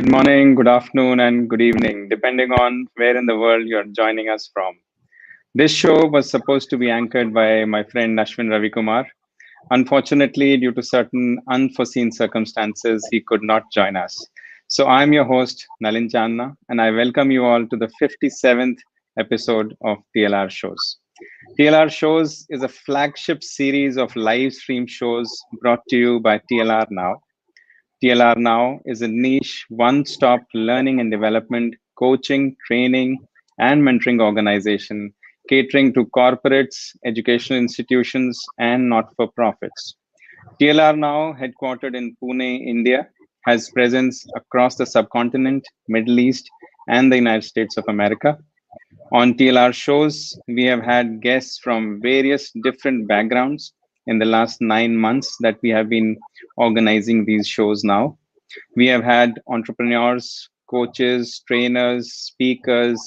Good morning, good afternoon, and good evening, depending on where in the world you're joining us from. This show was supposed to be anchored by my friend Ashwin Ravikumar. Unfortunately, due to certain unforeseen circumstances, he could not join us. So I'm your host, Nalin Chandna, and I welcome you all to the 57th episode of TLR Shows. TLR Shows is a flagship series of live stream shows brought to you by TLRNOW. TLRNOW is a niche, one-stop learning and development, coaching, training, and mentoring organization catering to corporates, educational institutions, and not-for-profits. TLRNOW, headquartered in Pune, India, has presence across the subcontinent, Middle East, and the United States of America. On TLR shows, we have had guests from various different backgrounds in the last 9 months that we have been organizing these shows now. We have had entrepreneurs, coaches, trainers, speakers,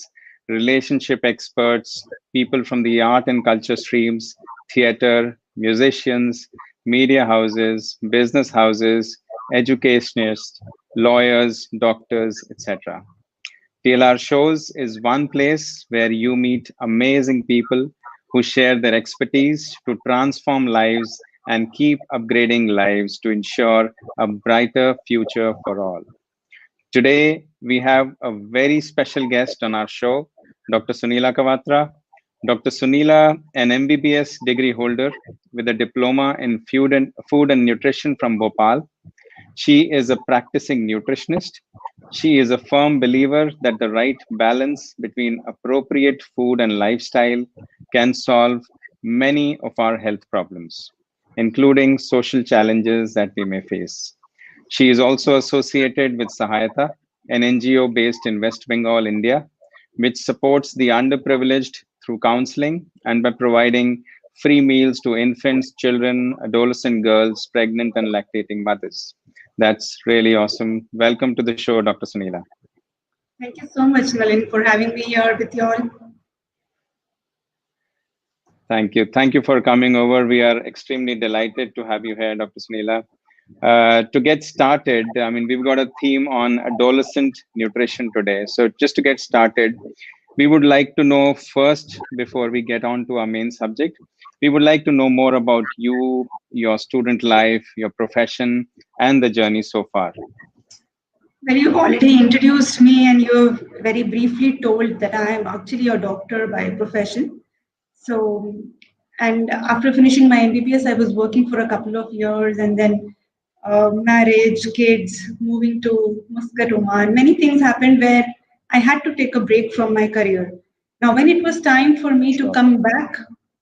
relationship experts, people from the art and culture streams, theater, musicians, media houses, business houses, educationists, lawyers, doctors, etc. TLR Shows is one place where you meet amazing people who share their expertise to transform lives and keep upgrading lives to ensure a brighter future for all. Today, we have a very special guest on our show, Dr. Sunila Kawatra. Dr. Sunila, an MBBS degree holder with a diploma in food and nutrition from Bhopal. She is a practicing nutritionist. She is a firm believer that the right balance between appropriate food and lifestyle can solve many of our health problems, including social challenges that we may face. She is also associated with Sahayata, an NGO based in West Bengal, India, which supports the underprivileged through counselling and by providing free meals to infants, children, adolescent girls, pregnant and lactating mothers. That's really awesome. Welcome to the show, Dr. Sunila. Thank you so much, Nalin, for having me here with you all. Thank you. Thank you for coming over. We are extremely delighted to have you here, Dr. Sunila. To get started, I mean, we've got a theme on adolescent nutrition today. So just to get started, we would like to know first, before we get on to our main subject, we would like to know more about you, your student life, your profession, and the journey so far. Well, you've already introduced me and you've very briefly told that I am actually a doctor by profession. So, and after finishing my MBBS, I was working for a couple of years and then marriage, kids, moving to Muscat, Oman. Many things happened where I had to take a break from my career. Now, when it was time for me to come back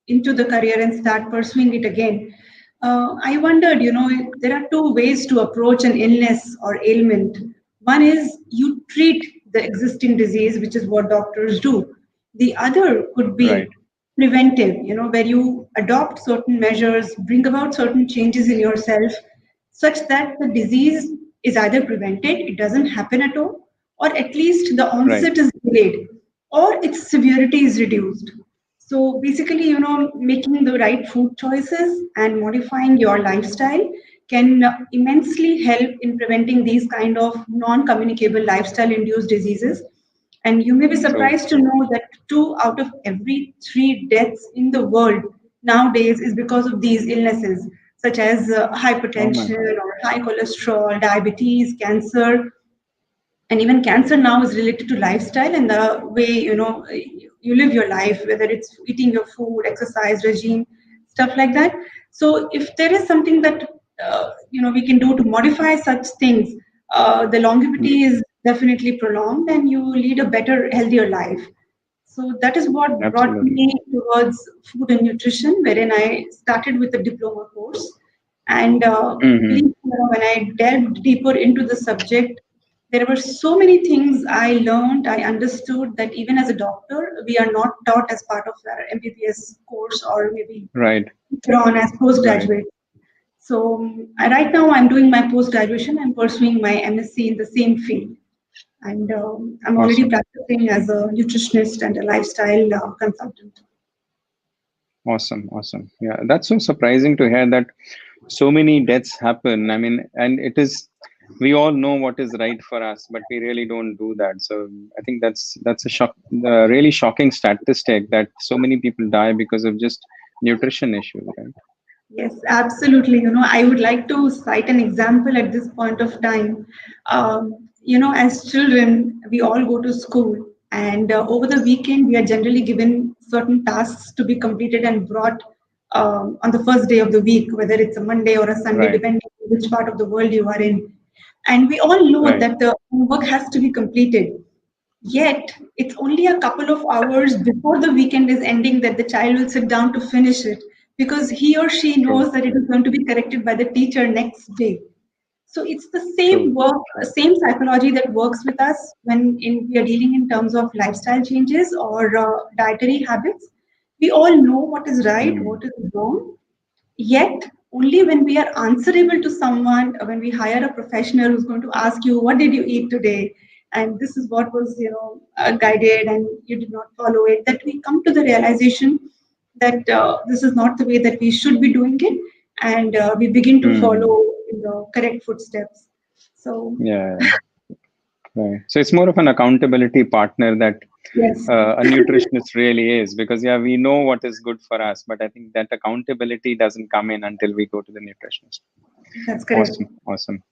into the career and start pursuing it again, I wondered, there are two ways to approach an illness or ailment. One is you treat the existing disease, which is what doctors do. The other could be preventive, where you adopt certain measures, bring about certain changes in yourself, such that the disease is either prevented, it doesn't happen at all, or at least the onset is delayed, or its severity is reduced. So basically, making the right food choices and modifying your lifestyle can immensely help in preventing these kind of non-communicable lifestyle-induced diseases. And you may be surprised to know that 2 out of every 3 deaths in the world nowadays is because of these illnesses, such as hypertension or high cholesterol, diabetes, cancer. And even cancer now is related to lifestyle and the way, you live your life, whether it's eating your food, exercise regime, stuff like that. So if there is something that, we can do to modify such things, the longevity is definitely prolonged and you lead a better, healthier life. So that is what brought me towards food and nutrition, wherein I started with a diploma course. And when I delved deeper into the subject, there were so many things I learned, I understood that even as a doctor, we are not taught as part of our MBBS course or maybe on as postgraduate. So right now I'm doing my post-graduation and pursuing my MSc in the same field. And I'm already practicing as a nutritionist and a lifestyle consultant. Awesome. Yeah, that's so surprising to hear that so many deaths happen. I mean, and it is we all know what is right for us, but we really don't do that. So I think that's a really shocking statistic that so many people die because of just nutrition issues, right? Yes, absolutely. I would like to cite an example at this point of time. As children, we all go to school, and over the weekend, we are generally given certain tasks to be completed and brought on the first day of the week, whether it's a Monday or a Sunday, Right, depending on which part of the world you are in. And we all know right. that the homework has to be completed. Yet, it's only a couple of hours before the weekend is ending that the child will sit down to finish it because he or she True, knows that it is going to be corrected by the teacher next day. So it's the same true. work, same psychology that works with us when we are dealing in terms of lifestyle changes or dietary habits. We all know what is right, Mm, what is wrong. Yet, only when we are answerable to someone, when we hire a professional who's going to ask you, "What did you eat today?" and this is what was, guided, and you did not follow it, that we come to the realization that this is not the way that we should be doing it, and we begin to mm, follow in the correct footsteps. So, yeah, right. So it's more of an accountability partner that yes, a nutritionist really is, because yeah, we know what is good for us, but I think that accountability doesn't come in until we go to the nutritionist. that's correct. Awesome, awesome.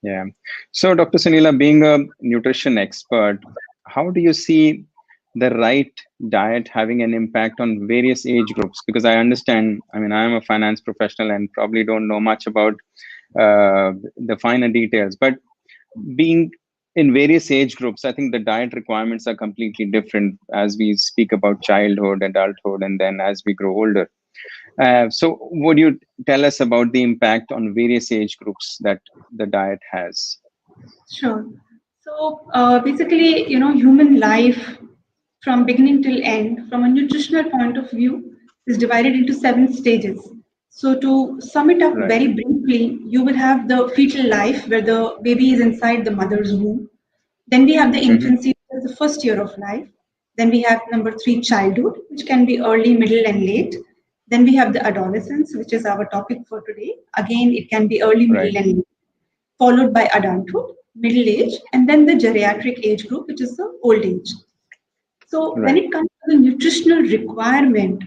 Yeah. So, Dr. Sunila, being a nutrition expert, how do you see the right diet having an impact on various age groups? Because I understand, I mean, I am a finance professional and probably don't know much about the finer details, but being in various age groups, I think the diet requirements are completely different as we speak about childhood, adulthood, and then as we grow older. So, would you tell us about the impact on various age groups that the diet has? Sure. So basically, human life from beginning till end, from a nutritional point of view, is divided into 7 stages. So to sum it up Right. very briefly, you will have the fetal life where the baby is inside the mother's womb. Then we have the Hmm. infancy, which is the first year of life. Then we have number three, childhood, which can be early, middle, and late. Then we have the adolescence, which is our topic for today. Again, it can be early, Right. middle, and late, followed by adulthood, middle age, and then the geriatric age group, which is the old age. So when Right. it comes to the nutritional requirement,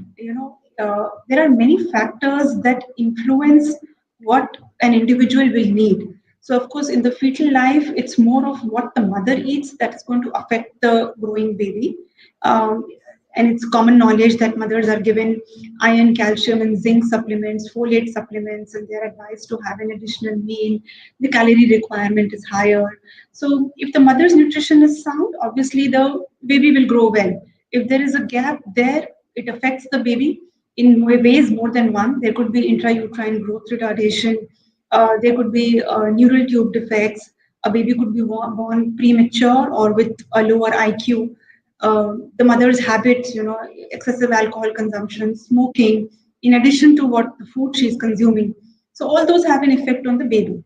there are many factors that influence what an individual will need. So of course, in the fetal life, it's more of what the mother eats that is going to affect the growing baby. Um, and it's common knowledge that mothers are given iron, calcium, and zinc supplements, folate supplements, and they're advised to have an additional meal. The calorie requirement is higher. So, if the mother's nutrition is sound, obviously the baby will grow well. If there is a gap there, it affects the baby in ways more than one. There could be intrauterine growth retardation, there could be neural tube defects. A baby could be born premature or with a lower IQ. The mother's habits, excessive alcohol consumption, smoking, in addition to what the food she's consuming. So all those have an effect on the baby.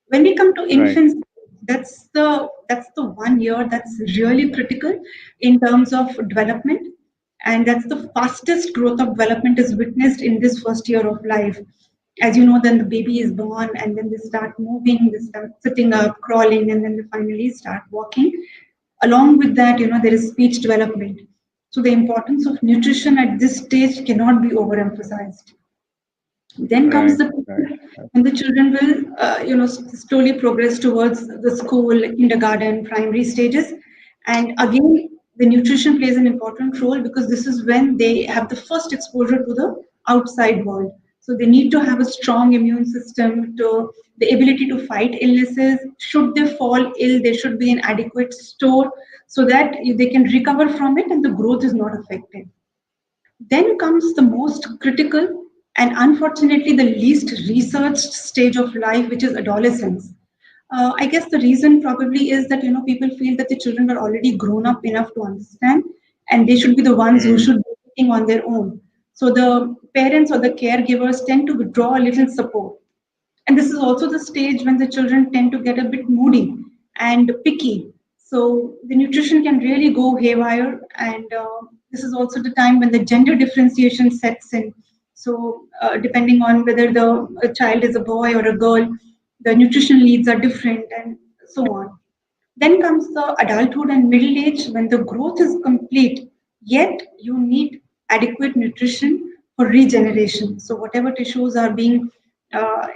When we come to Right. infants, that's the 1 year that's really critical in terms of development, and that's the fastest growth of development is witnessed in this first year of life. As you know, then the baby is born, and then they start moving, they start sitting up, crawling, and then they finally start walking. Along with that, there is speech development. So the importance of nutrition at this stage cannot be overemphasized. Then comes Right. the Right. period when the children will, slowly progress towards the school, kindergarten, primary stages. And again, the nutrition plays an important role because this is when they have the first exposure to the outside world. So they need to have a strong immune system, to the ability to fight illnesses. Should they fall ill, there should be an adequate store so that they can recover from it and the growth is not affected. Then comes the most critical and unfortunately the least researched stage of life, which is adolescence. I guess the reason probably is that people feel that the children are already grown up enough to understand, and they should be the ones who Mm, should be working on their own. So the parents or the caregivers tend to withdraw a little support, and this is also the stage when the children tend to get a bit moody and picky. So the nutrition can really go haywire, and this is also the time when the gender differentiation sets in. So depending on whether the a child is a boy or a girl, the nutrition needs are different, and so on. Then comes the adulthood and middle age when the growth is complete, yet you need adequate nutrition for regeneration. So whatever tissues are being, uh,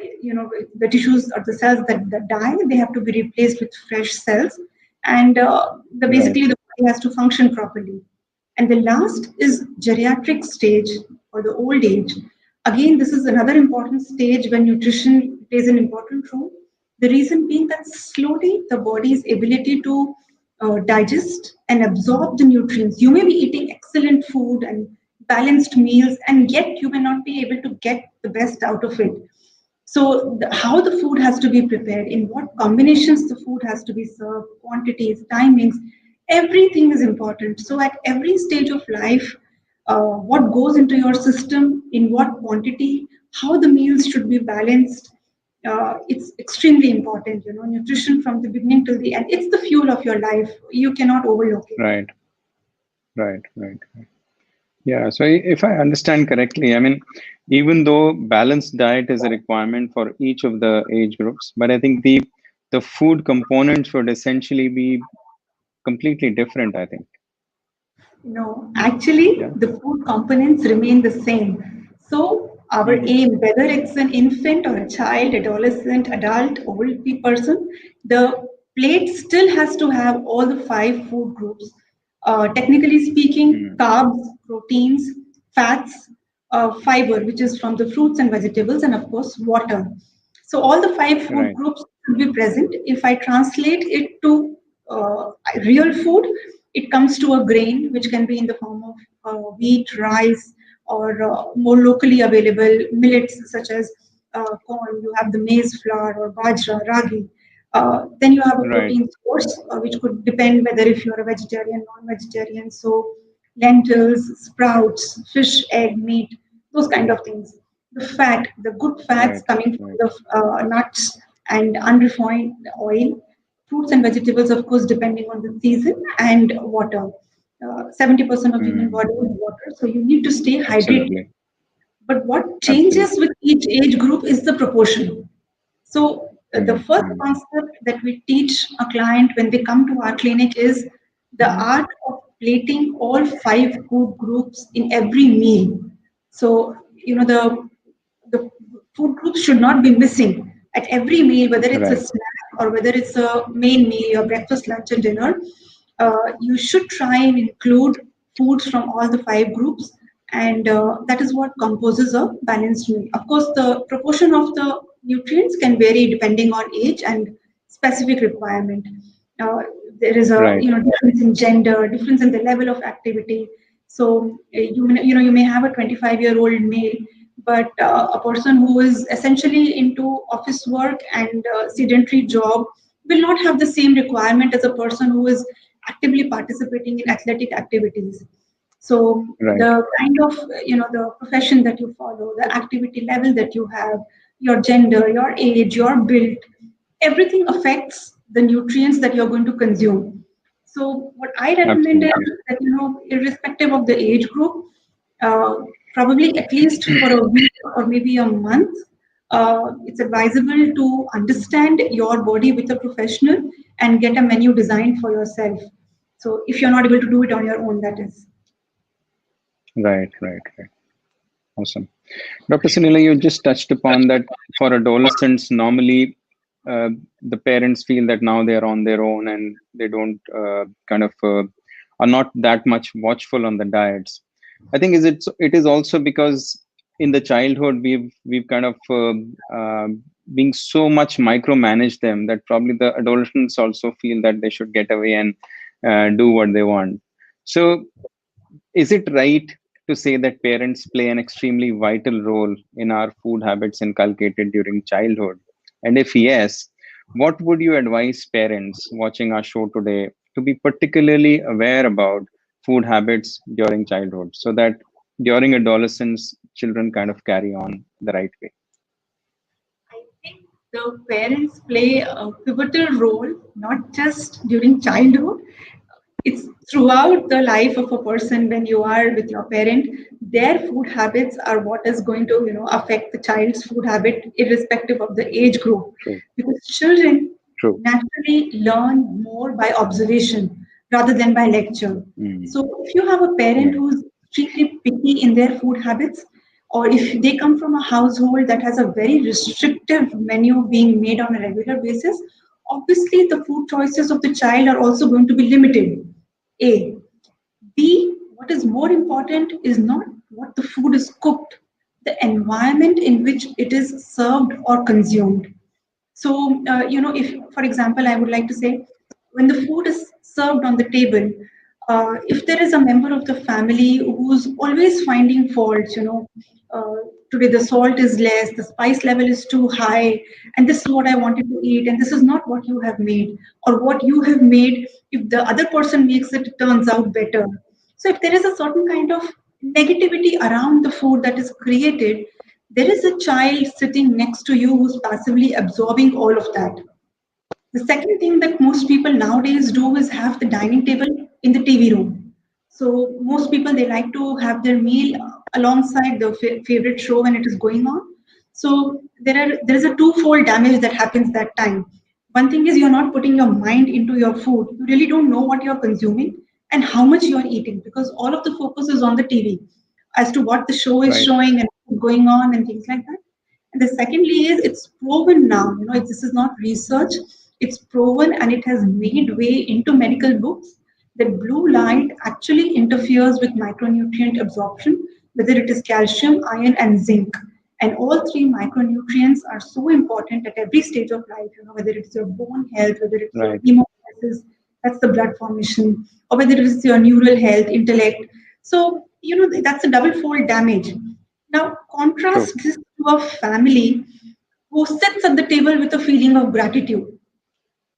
the tissues or the cells that die, they have to be replaced with fresh cells, and Right. basically the body has to function properly. And the last is geriatric stage or the old age. Again, this is another important stage when nutrition plays an important role. The reason being that slowly the body's ability to digest and absorb the nutrients. You may be eating excellent food and balanced meals, and yet you may not be able to get the best out of it. So, how the food has to be prepared, in what combinations the food has to be served, quantities, timings, everything is important. So, at every stage of life, what goes into your system, in what quantity, how the meals should be balanced, it's extremely important. Nutrition from the beginning till the end, it's the fuel of your life. You cannot overlook it. Right. Right. Right. Yeah. So if I understand correctly, I mean, even though balanced diet is a requirement for each of the age groups, but I think the food components would essentially be completely different, I think. No, actually, Yeah. the food components remain the same. So, our Hmm. aim, whether it's an infant or a child, adolescent, adult, old person, the plate still has to have all the five food groups. Technically speaking, Hmm. carbs, proteins, fats, fiber, which is from the fruits and vegetables, and of course, water. So, all the five food Right. groups should be present. If I translate it to real food, it comes to a grain which can be in the form of wheat, rice, or more locally available millets such as corn. You have the maize flour or bajra, ragi. Then you have a Right. protein source, which could depend whether if you're a vegetarian, non-vegetarian. So lentils, sprouts, fish, egg, meat, those kind of things. The fat, the good fats Right. coming from Right. the nuts and unrefined oil, fruits and vegetables, of course, depending on the season, and water. 70% of human Hmm. body is water, so you need to stay hydrated. Absolutely. But what changes Absolutely. with each age group is the proportion. So, the Hmm. first Hmm. concept that we teach a client when they come to our clinic is the art of plating all five food groups in every meal. So, the food groups should not be missing at every meal, whether it's a Right. snack or whether it's a main meal, your breakfast, lunch, and dinner. You should try and include foods from all the five groups, and that is what composes a balanced meal. Of course, the proportion of the nutrients can vary depending on age and specific requirement. Uh, there is a Right. difference in gender, difference in the level of activity. So you may have a 25-year-old male, but a person who is essentially into office work and sedentary job will not have the same requirement as a person who is actively participating in athletic activities. So Right. the kind of the profession that you follow, the activity level that you have, your gender, your age, your build, everything affects the nutrients that you're going to consume. So what I recommend is Absolutely. that irrespective of the age group, uh, probably at least for a week or maybe a month, it's advisable to understand your body with a professional and get a menu designed for yourself. So if you're not able to do it on your own, that is. Right. Right. Right. Awesome. Dr. Sunila, you just touched upon that for adolescents, normally the parents feel that now they're on their own and they don't are not that much watchful on the diets. I think it is also because in the childhood we've kind of being so much micromanage them that probably the adolescents also feel that they should get away and do what they want. So is it right to say that parents play an extremely vital role in our food habits inculcated during childhood? And if yes, what would you advise parents watching our show today to be particularly aware about food habits during childhood so that during adolescence, children kind of carry on the right way? I think the parents play a pivotal role, not just during childhood. It's throughout the life of a person. When you are with your parent, their food habits are what is going to, affect the child's food habit, irrespective of the age group. True. Because children True. naturally learn more by observation rather than by lecture. Mm. So if you have a parent Right. who's extremely picky in their food habits, or if they come from a household that has a very restrictive menu being made on a regular basis, obviously the food choices of the child are also going to be limited. A. B. What is more important is not what the food is cooked, the environment in which it is served or consumed. So, if, for example, I would like to say, when the food is served on the table, if there is a member of the family who's always finding faults, uh, today the salt is less, the spice level is too high, and this is what I wanted to eat, and this is not what you have made, or what you have made, if the other person makes it, it turns out better. So, if there is a certain kind of negativity around the food that is created, there is a child sitting next to you who's passively absorbing all of that. The second thing that most people nowadays do is have the dining table in the TV room. So most people, they like to have their meal alongside the favorite show when it is going on. So there is a twofold damage that happens that time. One thing is, you're not putting your mind into your food. You really don't know what you're consuming and how much you're eating, because all of the focus is on the TV as to what the show is Right. showing and what's going on and things like that. And the secondly is, it's proven now, this is not research, it's proven and it has made way into medical books that blue light actually interferes with micronutrient absorption, whether it is calcium, iron, and zinc. And all three micronutrients are so important at every stage of life, whether it's your bone health, whether it's your Right. hemostasis, that's the blood formation, or whether it is your neural health, intellect. So, that's a double fold damage. Now, True. contrast this to a family who sits at the table with a feeling of gratitude.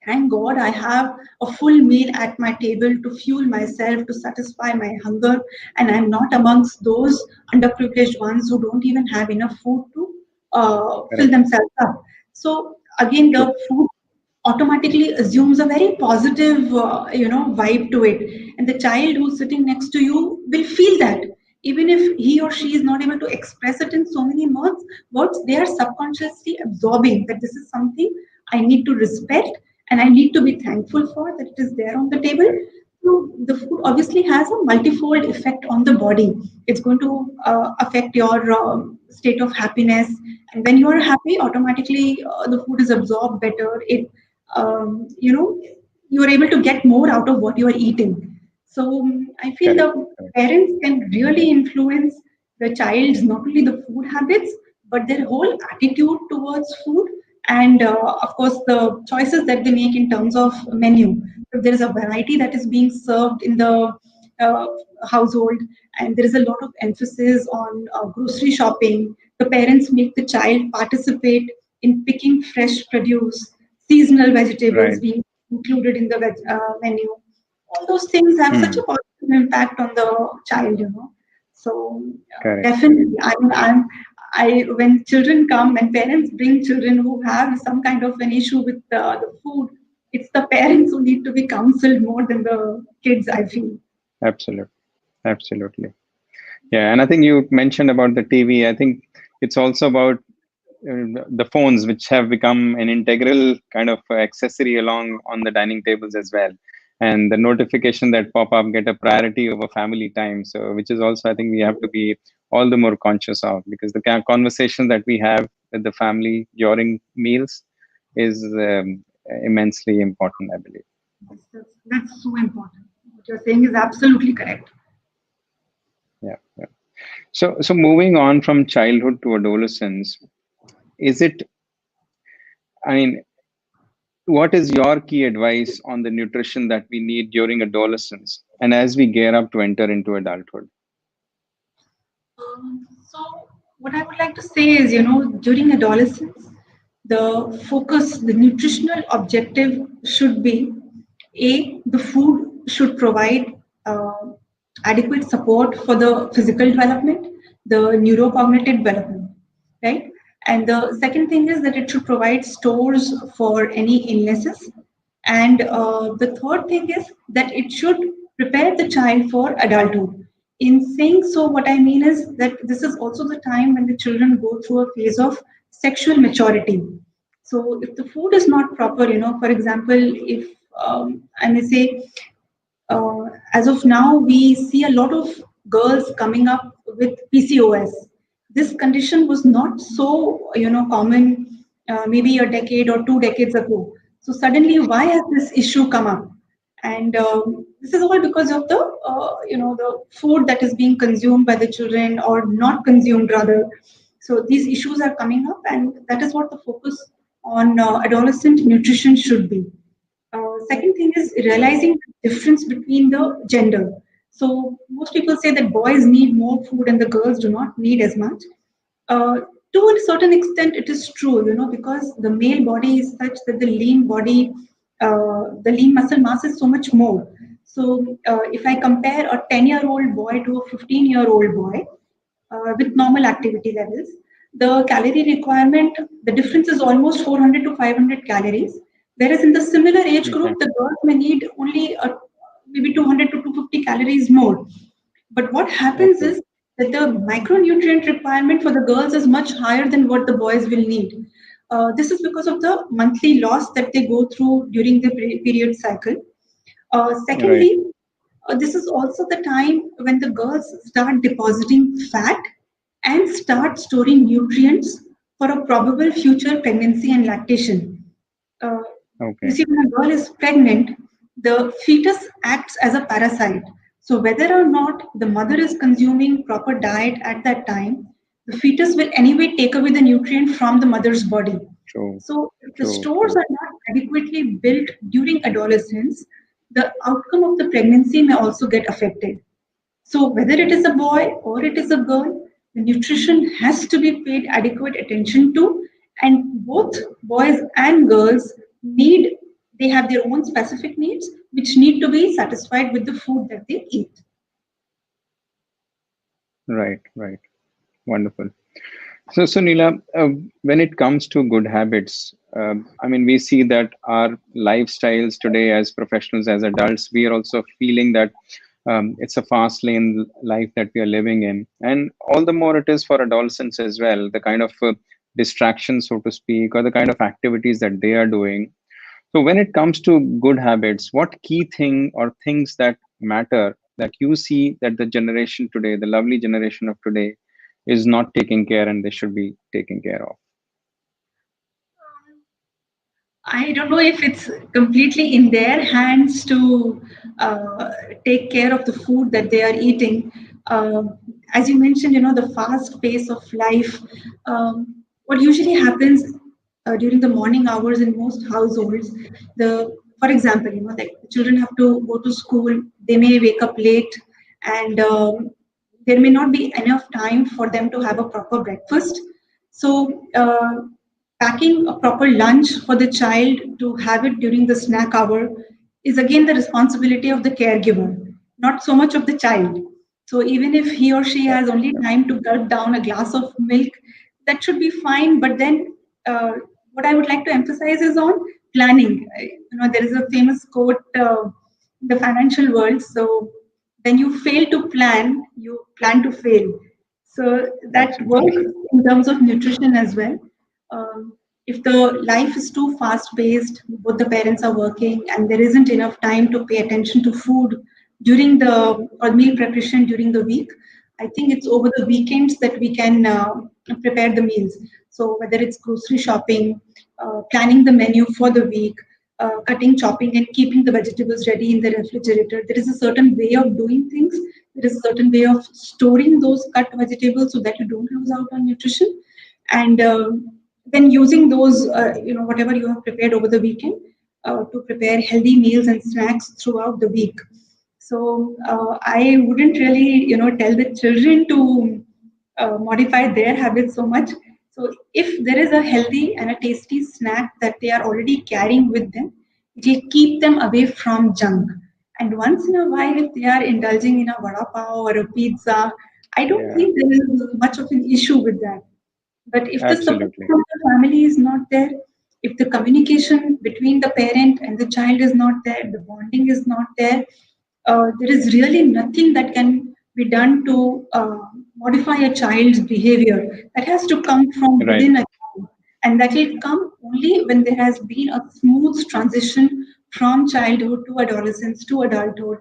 Thank God I have a full meal at my table to fuel myself, to satisfy my hunger, and I'm not amongst those underprivileged ones who don't even have enough food to fill Correct. themselves up. So, again, True. the food automatically assumes a very positive, vibe to it, and the child who's sitting next to you will feel that, even if he or she is not able to express it in so many words, they are subconsciously absorbing that this is something I need to respect and I need to be thankful for, that it is there on the table. Correct. So the food obviously has a multifold effect on the body. It's going to affect your state of happiness, and when you are happy, automatically the food is absorbed better. It you are able to get more out of what you are eating. So I feel Correct. the Correct. parents can really influence the child's not only the food habits but their whole attitude towards food, and of course the choices that they make in terms of menu. If there is a variety that is being served in the uh, household, and there is a lot of emphasis on grocery shopping, the parents make the child participate in picking fresh produce, seasonal vegetables Right. being included in the menu. All those things have such a Hmm. positive impact on the child. So Correct. Correct. definitely, when children come and parents bring children who have some kind of an issue with the food, it's the parents who need to be counseled more than the kids, I feel. Absolutely. Absolutely. Yeah. And I think you mentioned about the TV. I think it's also about the phones, which have become an integral kind of accessory along on the dining tables as well. And the notification that pop up get a priority over family time. So, which is also, I think, we have to be all the more conscious of, because the kind of conversation that we have with the family during meals is immensely important, I believe. That's so important. What you're saying is absolutely correct. Yeah. Yeah. So moving on from childhood to adolescence, is it? I mean, what is your key advice on the nutrition that we need during adolescence and as we gear up to enter into adulthood? So, what I would like to say is, during adolescence, the nutritional objective should be the food should provide adequate support for the physical development, the neurocognitive development, right? And the second thing is that it should provide stores for any illnesses, And the third thing is that it should prepare the child for adulthood. In saying so, what I mean is that this is also the time when the children go through a phase of sexual maturity. So if the food is not proper, for example, if I may say, as of now, we see a lot of girls coming up with PCOS. This condition was not so, common maybe a decade or 2 decades ago. So suddenly, why has this issue come up? And this is all because of the food that is being consumed by the children or not consumed rather. So these issues are coming up, and that is what the focus on adolescent nutrition should be. Second thing is realizing the difference between the gender. So most people say that boys need more food and the girls do not need as much. Uh, to a certain extent, it is true, because the male body is such that the lean muscle mass is so much more. So if I compare a 10-year-old boy to a 15-year-old boy, with normal activity levels. The calorie requirement, the difference is almost 400 to 500 calories, whereas in the similar age Okay. group, the girls may need only maybe 200 to 250 calories more. But what happens Okay. is that the micronutrient requirement for the girls is much higher than what the boys will need. This is because of the monthly loss that they go through during the period cycle. Right. Secondly, this is also the time when the girls start depositing fat and start storing nutrients for a probable future pregnancy and lactation. Uh, you Okay. see, when a girl is pregnant, the fetus acts as a parasite. So, whether or not the mother is consuming proper diet at that time, the fetus will anyway take away the nutrient from the mother's body. True. So, if the True. stores True. are not adequately built during adolescence, the outcome of the pregnancy may also get affected. So, whether it is a boy or it is a girl, the nutrition has to be paid adequate attention to, and both boys and girls they have their own specific needs which need to be satisfied with the food that they eat. Right. Right. Wonderful. So, Sunila, when it comes to good habits, I mean, we see that our lifestyles today as professionals, as adults, we are also feeling that it's a fast lane life that we are living in. And all the more it is for adolescents as well, the kind of distraction, so to speak, or the kind of activities that they are doing. So, when it comes to good habits, what key thing or things that matter that you see that the generation today, the lovely generation of today, is not taking care and they should be taken care of? I don't know if it's completely in their hands to uh, take care of the food that they are eating. As you mentioned, the fast pace of life. What usually happens during the morning hours in most households, for example, like the children have to go to school, they may wake up late, and there may not be enough time for them to have a proper breakfast. So, packing a proper lunch for the child to have it during the snack hour is again the responsibility of the caregiver, not so much of the child. So even if he or she Yeah. has only Yeah. time to gulp down a glass of milk, that should be fine. But then, what I would like to emphasize is on planning. There is a famous quote in the financial world. So when you fail to plan, you plan to fail. So that Absolutely works true. in terms of nutrition as well. If the life is too fast paced, both the parents are working, and there isn't enough time to pay attention to food during the or meal preparation during the week, I think it's over the weekends that we can prepare the meals. So whether it's grocery shopping, planning the menu for the week, cutting, chopping, and keeping the vegetables ready in the refrigerator, there is a certain way of doing things. There is a certain way of storing those cut vegetables so that you don't lose out on nutrition, and then using those, whatever you have prepared over the weekend, to prepare healthy meals and snacks throughout the week. So I wouldn't really, tell the children to modify their habits so much. So if there is a healthy and a tasty snack that they are already carrying with them, it will keep them away from junk. And once in a while, if they are indulging in a vada pav or a pizza, I don't Yeah. think there is much of an issue with that. But if the support Absolutely. from the family is not there, If the communication between the parent and the child is not there, the bonding is not there, there is really nothing that can be done to modify a child's behavior. That has to come from Right. within a child, and that will come only when there has been a smooth transition from childhood to adolescence to adulthood.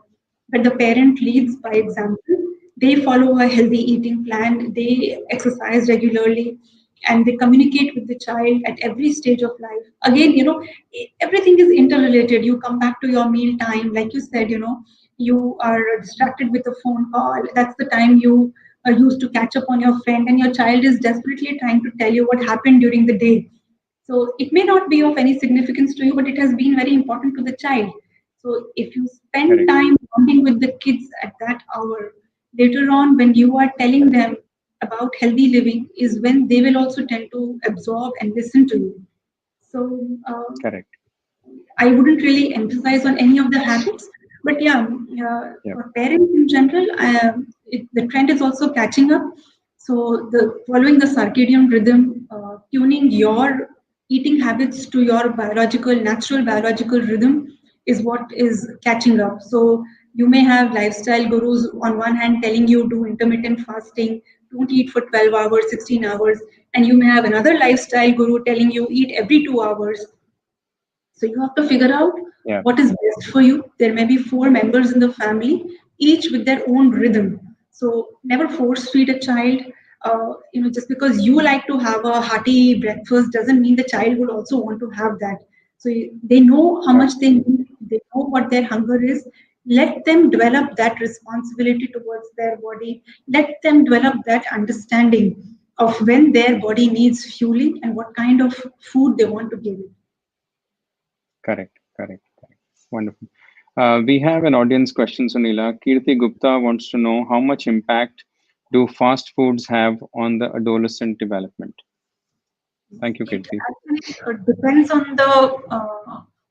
But the parent leads by example. They follow a healthy eating plan, they exercise regularly, and they communicate with the child at every stage of life. Again, everything is interrelated. You come back to your meal time, like you said, you are distracted with a phone call. That's the time you used to catch up on your friend, and your child is desperately trying to tell you what happened during the day. So it may not be of any significance to you, but it has been very important to the child. So if you spend Correct. time bonding with the kids at that hour, later on when you are telling them about healthy living, is when they will also tend to absorb and listen to you. So Correct. I wouldn't really emphasize on any of the habits, but yeah, Yeah. for parents in general, the trend is also catching up. So the following the circadian rhythm, tuning your eating habits to your biological, natural biological rhythm is what is catching up. So you may have lifestyle gurus on one hand telling you do intermittent fasting, don't eat for 12 hours, 16 hours, and you may have another lifestyle guru telling you eat every 2 hours. So you have to figure out Yeah. what is best for you. There may be four members in the family, each with their own rhythm. So never force feed a child. Just because you like to have a hearty breakfast doesn't mean the child will also want to have that. So they know how Right. much they need. They know what their hunger is. Let them develop that responsibility towards their body. Let them develop that understanding of when their body needs fueling and what kind of food they want to give it. Correct. Correct. Correct. Wonderful. We have an audience question, Sunila. Kirti Gupta wants to know how much impact do fast foods have on the adolescent development? Thank you, It Kirti. actually depends on the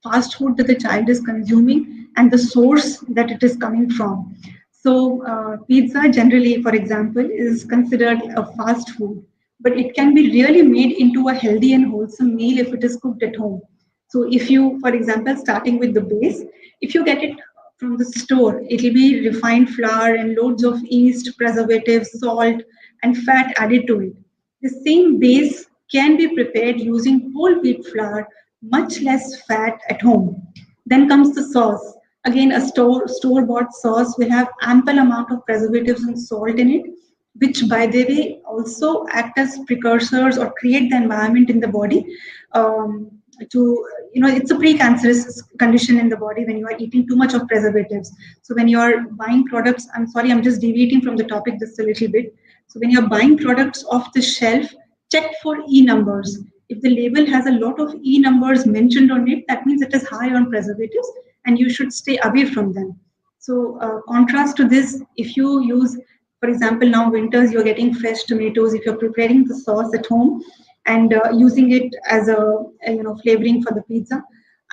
fast food that the child is consuming and the source that it is coming from. So, pizza generally, for example, is considered a fast food, but it can be really made into a healthy and wholesome meal if it is cooked at home. So, if you, for example, starting with the base, if you get it from the store, it will be refined flour and loads of yeast, preservatives, salt, and fat added to it. The same base can be prepared using whole wheat flour, much less fat at home. Then comes the sauce. Again, a store bought sauce will have ample amount of preservatives and salt in it, which by the way also act as precursors or create the environment in the body um, to it's a precancerous condition in the body when you are eating too much of preservatives. So when you are buying products, I'm sorry, I'm just deviating from the topic just a little bit. So when you're buying products off the shelf, check for E numbers. If the label has a lot of E numbers mentioned on it, that means it is high on preservatives and you should stay away from them. So contrast to this, if you use, for example, now winters, you're getting fresh tomatoes. If you're preparing the sauce at home and using it as a flavoring for the pizza,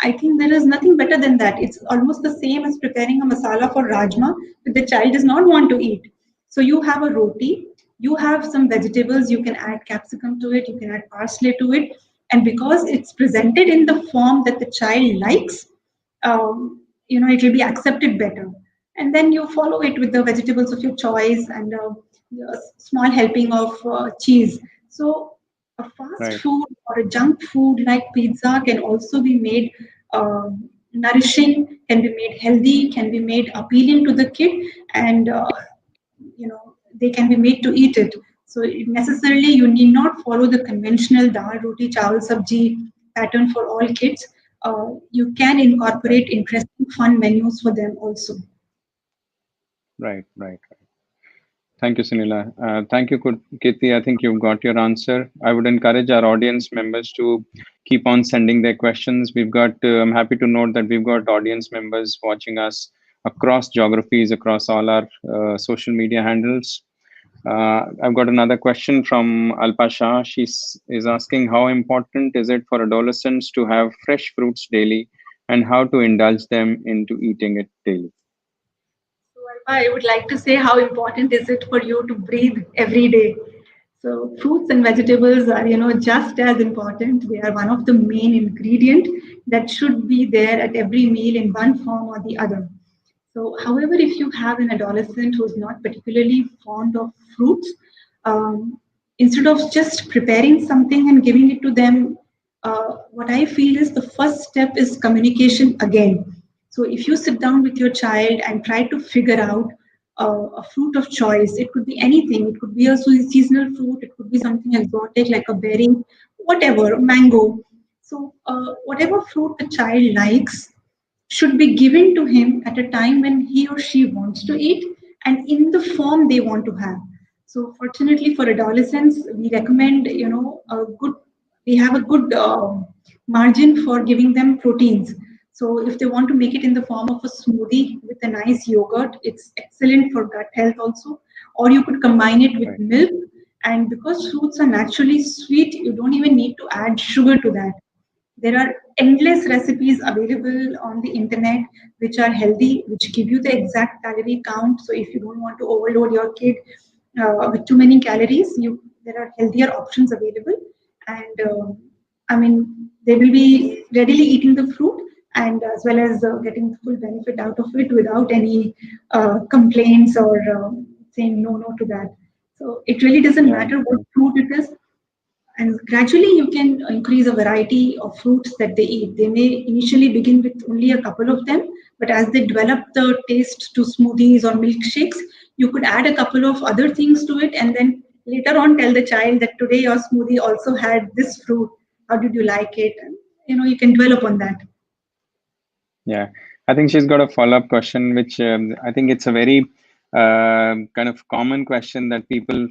I think there is nothing better than that. It's almost the same as preparing a masala for rajma that the child does not want to eat. So you have a roti, you have some vegetables, you can add capsicum to it, you can add parsley to it, and because it's presented in the form that the child likes, it will be accepted better. And then you follow it with the vegetables of your choice and a small helping of cheese. So a fast Right. food or a junk food like pizza can also be made nourishing, can be made healthy, can be made appealing to the kid, and they can be made to eat it. So necessarily you need not follow the conventional dal roti chawal sabji pattern for all kids. You can Right. incorporate interesting fun menus for them also. Right. Right. Thank you, Sunila. Thank you, Kirti. I think you've got your answer. I would encourage our audience members to keep on sending their questions. I'm happy to note that we've got audience members watching us across geographies, across all our social media handles. I've got another question from Alpa Shah. Is asking how important is it for adolescents to have fresh fruits daily and how to indulge them into eating it daily? So, Alba, I would like to say how important is it for you to breathe every day. So fruits and vegetables are, just as important. They are one of the main ingredient that should be there at every meal in one form or the other. So, however, if you have an adolescent who's not particularly fond of fruits, um, instead of just preparing something and giving it to them, what I feel is the first step is communication again. So, if you sit down with your child and try to figure out a fruit of choice, it could be anything. It could be a seasonal fruit. It could be something exotic like a berry, whatever, mango. So, whatever fruit the child likes should be given to him at a time when he or she wants to eat and in the form they want to have. So fortunately for adolescents, we recommend, we have a good margin for giving them proteins. So if they want to make it in the form of a smoothie with a nice yogurt, it's excellent for gut health also. Or you could combine it with Right. milk. And because fruits are naturally sweet, you don't even need to add sugar to that. There are endless recipes available on the internet which are healthy, which give you the exact calorie count. So if you don't want to overload your kid with too many calories, there are healthier options available, and I mean they will be readily eating the fruit and as well as getting the full benefit out of it without any complaints or saying no to that. So it really doesn't Yeah. matter what fruit it is, and gradually you can increase a variety of fruits that they eat. They may initially begin with only a couple of them, but as they develop the taste to smoothies or milkshakes, you could add a couple of other things to it and then later on tell the child that today your smoothie also had this fruit. How did you like it? And, you can develop on that. Yeah, I think she's got a follow-up question, which I think it's a very kind of common question that people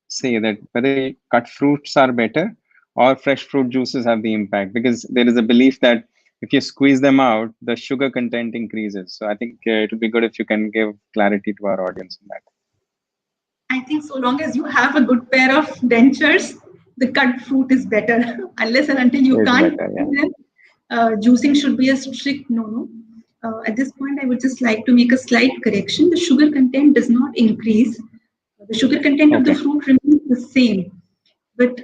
say that whether cut fruits are better or fresh fruit juices have the impact, because there is a belief that if you squeeze them out, the sugar content increases. So I think it would be good if you can give clarity to our audience on that. I think so long as you have a good pair of dentures, the cut fruit is better. Unless and until you It's can't better, yeah. do them, juicing should be a strict no-no. At this point, I would just like to make a slight correction. The sugar content does not increase. The sugar content of the Okay, fruit remains the same. But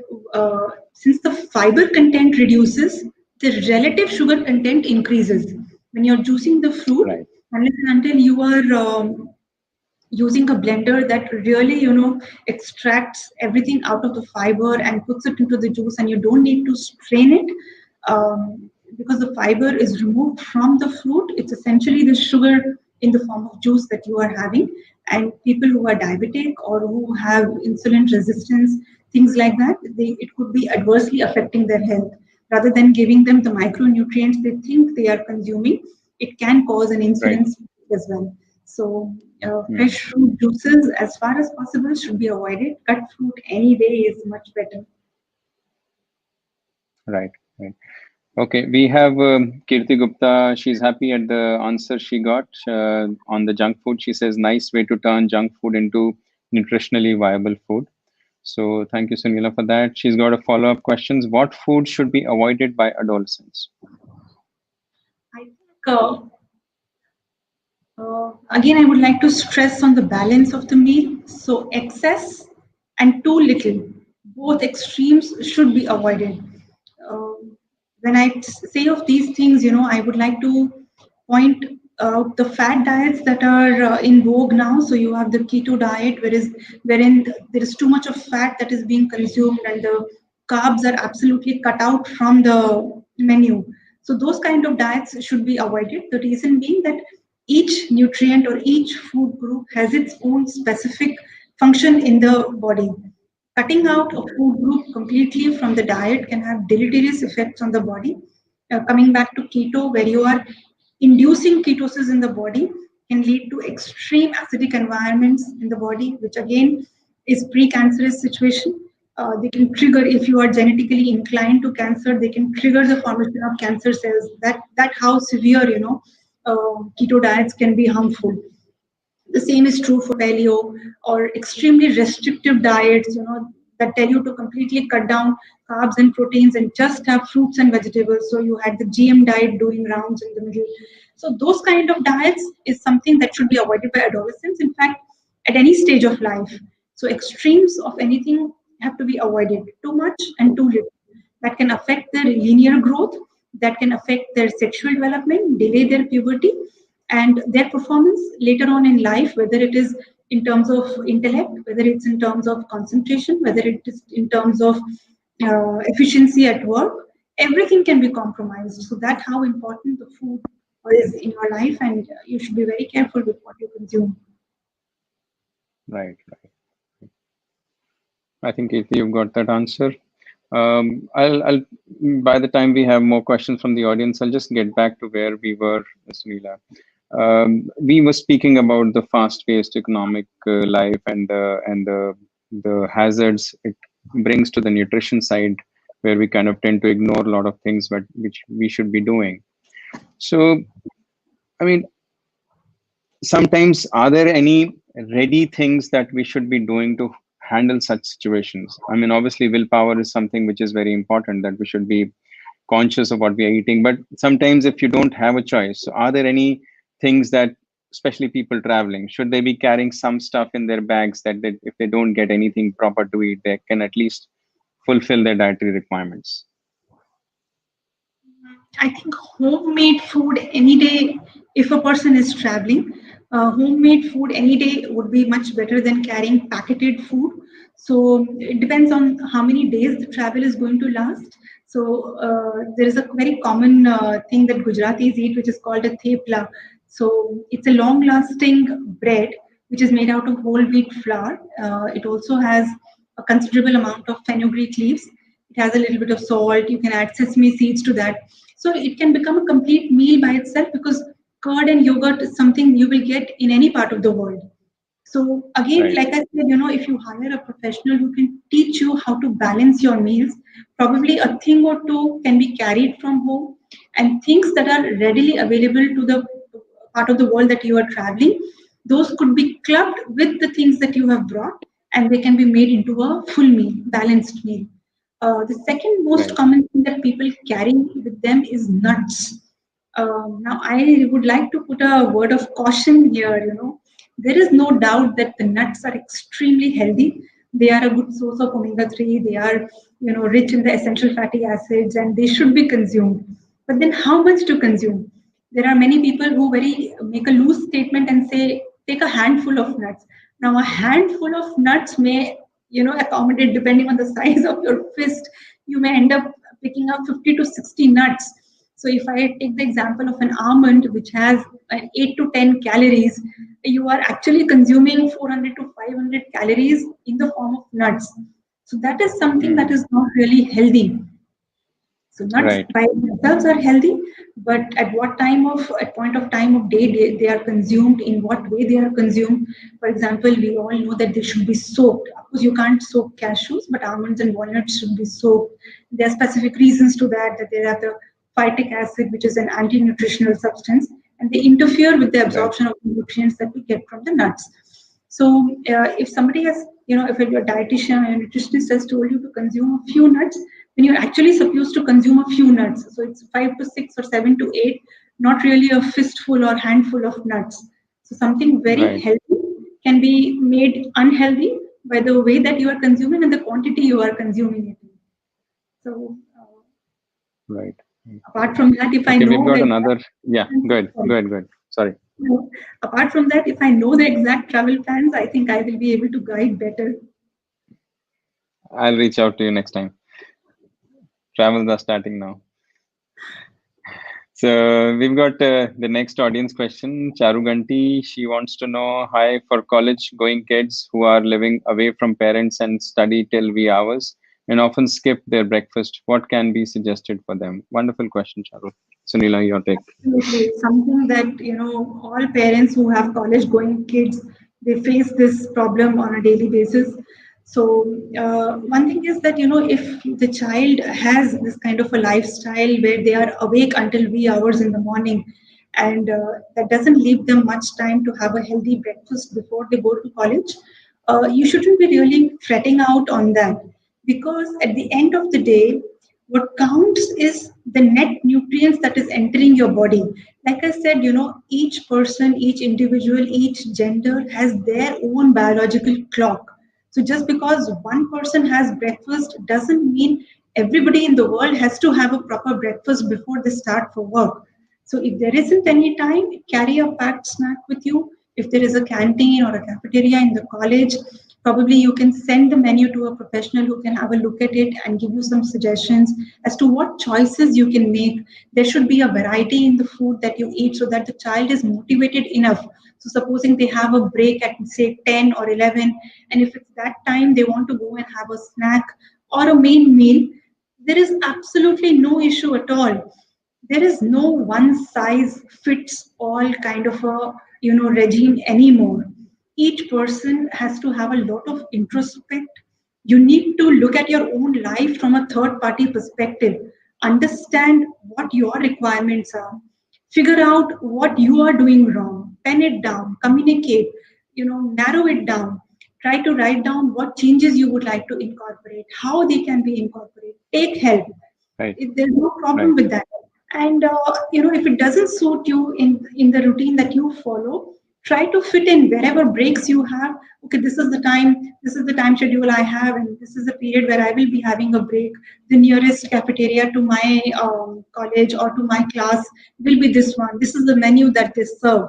since the fiber content reduces, the relative sugar content increases. When you're juicing the fruit, right, unless and until you are using a blender that really extracts everything out of the fiber and puts it into the juice, and you don't need to strain it, because the fiber is removed from the fruit. It's essentially the sugar in the form of juice that you are having. And people who are diabetic or who have insulin resistance, things like that, it could be adversely affecting their health. Rather than giving them the micronutrients they think they are consuming, it can cause an right. insulin spike as well. So Hmm. fresh fruit juices, as far as possible, should be avoided. Cut fruit any day is much better. Right, right. Okay, we have Kirti Gupta. She's happy at the answer she got on the junk food. She says, nice way to turn junk food into nutritionally viable food. So thank you, Sunila, for that. She's got a follow-up questions. What food should be avoided by adolescents? I think again, I would like to stress on the balance of the meal. So excess and too little, both extremes should be avoided. When I say of these things, I would like to point out the fat diets that are in vogue now. So you have the keto diet, wherein there is too much of fat that is being consumed, and the carbs are absolutely cut out from the menu. So those kind of diets should be avoided. The reason being that each nutrient or each food group has its own specific function in the body. Cutting out a food group completely from the diet can have deleterious effects on the body. Coming back to keto, where you are inducing ketosis in the body, can lead to extreme acidic environments in the body, which again is pre-cancerous situation. They can trigger, if you are genetically inclined to cancer, they can trigger the formation of cancer cells. That how severe keto diets can be harmful. The same is true for paleo or extremely restrictive diets, that tell you to completely cut down carbs and proteins and just have fruits and vegetables. So you had the GM diet doing rounds in the middle. So those kind of diets is something that should be avoided by adolescents. In fact, at any stage of life. So extremes of anything have to be avoided. Too much and too little. That can affect their linear growth, that can affect their sexual development, delay their puberty, and their performance later on in life, whether it is in terms of intellect, whether it's in terms of concentration, whether it is in terms of efficiency at work, everything can be compromised. So that's how important the food is in your life, and you should be very careful with what you consume. Right, right. I think if you've got that answer. I'll by the time we have more questions from the audience, I'll just get back to where we were, Sunila. We were speaking about the fast-paced economic life and the hazards it brings to the nutrition side, where we kind of tend to ignore a lot of things, but which we should be doing. So, I mean, sometimes are there any ready things that we should be doing to handle such situations? I mean, obviously, willpower is something which is very important, that we should be conscious of what we are eating. But sometimes if you don't have a choice, so are there any things that, especially people traveling, should they be carrying some stuff in their bags that if they don't get anything proper to eat, they can at least fulfill their dietary requirements? I think homemade food any day, if a person is traveling, homemade food any day would be much better than carrying packeted food. So it depends on how many days the travel is going to last. So there is a very common thing that Gujaratis eat, which is called a thepla. So it's a long-lasting bread which is made out of whole wheat flour. It also has a considerable amount of fenugreek leaves. It has a little bit of salt. You can add sesame seeds to that. So it can become a complete meal by itself, because curd and yogurt is something you will get in any part of the world. So again, Right, like I said, if you hire a professional who can teach you how to balance your meals, probably a thing or two can be carried from home, and things that are readily available to the part of the world that you are traveling, those could be clubbed with the things that you have brought, and they can be made into a full meal, balanced meal. The second most right, common thing that people carry with them is nuts. Now, I would like to put a word of caution here. There is no doubt that the nuts are extremely healthy. They are a good source of omega-3. They are, rich in the essential fatty acids, and they should be consumed. But then, how much to consume? There are many people who very make a loose statement and say, take a handful of nuts. Now, a handful of nuts may, accommodate, depending on the size of your fist, you may end up picking up 50 to 60 nuts. So if I take the example of an almond, which has 8 to 10 calories, you are actually consuming 400 to 500 calories in the form of nuts. So that is something that mm, is not really healthy. So nuts right, by themselves are healthy, but at point of time of day they are consumed, in what way they are consumed. For example, we all know that they should be soaked. Of course, you can't soak cashews, but almonds and walnuts should be soaked. There are specific reasons to that. That they have the phytic acid, which is an anti-nutritional substance, and they interfere with the right, absorption of the nutrients that we get from the nuts. So if somebody has, if your dietitian or your nutritionist has told you to consume a few nuts, then you're actually supposed to consume a few nuts. So it's 5 to 6 or 7 to 8, not really a fistful or handful of nuts. So something very right, healthy can be made unhealthy by the way that you are consuming and the quantity you are consuming it in. So right. apart from that, if I Okay, we've know got the another. Yeah, good, sorry, good, good. Sorry. apart from that, if I know the exact travel plans, I think I will be able to guide better. I'll reach out to you next time. Travels are starting now. So we've got the next audience question. Charuganti, she wants to know, hi, for college going kids who are living away from parents and study till wee hours and often skip their breakfast, what can be suggested for them? Wonderful question, Charu. Sunila, your take. Absolutely. Something that, all parents who have college going kids, they face this problem on a daily basis. So, one thing is that, if the child has this kind of a lifestyle where they are awake until wee hours in the morning, and that doesn't leave them much time to have a healthy breakfast before they go to college, you shouldn't be really fretting out on that, because at the end of the day, what counts is the net nutrients that is entering your body. Like I said, each person, each individual, each gender has their own biological clock. So just because one person has breakfast doesn't mean everybody in the world has to have a proper breakfast before they start for work. So if there isn't any time, carry a packed snack with you. If there is a canteen or a cafeteria in the college, probably you can send the menu to a professional who can have a look at it and give you some suggestions as to what choices you can make. There should be a variety in the food that you eat so that the child is motivated enough. So supposing they have a break at say 10 or 11, and if it's that time they want to go and have a snack or a main meal, there is absolutely no issue at all. There is no one size fits all kind of a regime anymore. Each person has to have a lot of introspect. You need to look at your own life from a third party perspective, understand what your requirements are, figure out what you are doing wrong, pen it down, communicate, narrow it down, try to write down what changes you would like to incorporate, how they can be incorporated, take help. Right. There's no problem Right. with that. And if it doesn't suit you in the routine that you follow, try to fit in wherever breaks you have. Okay, this is the time schedule I have, and this is the period where I will be having a break. The nearest cafeteria to my college or to my class will be this one. This is the menu that they serve.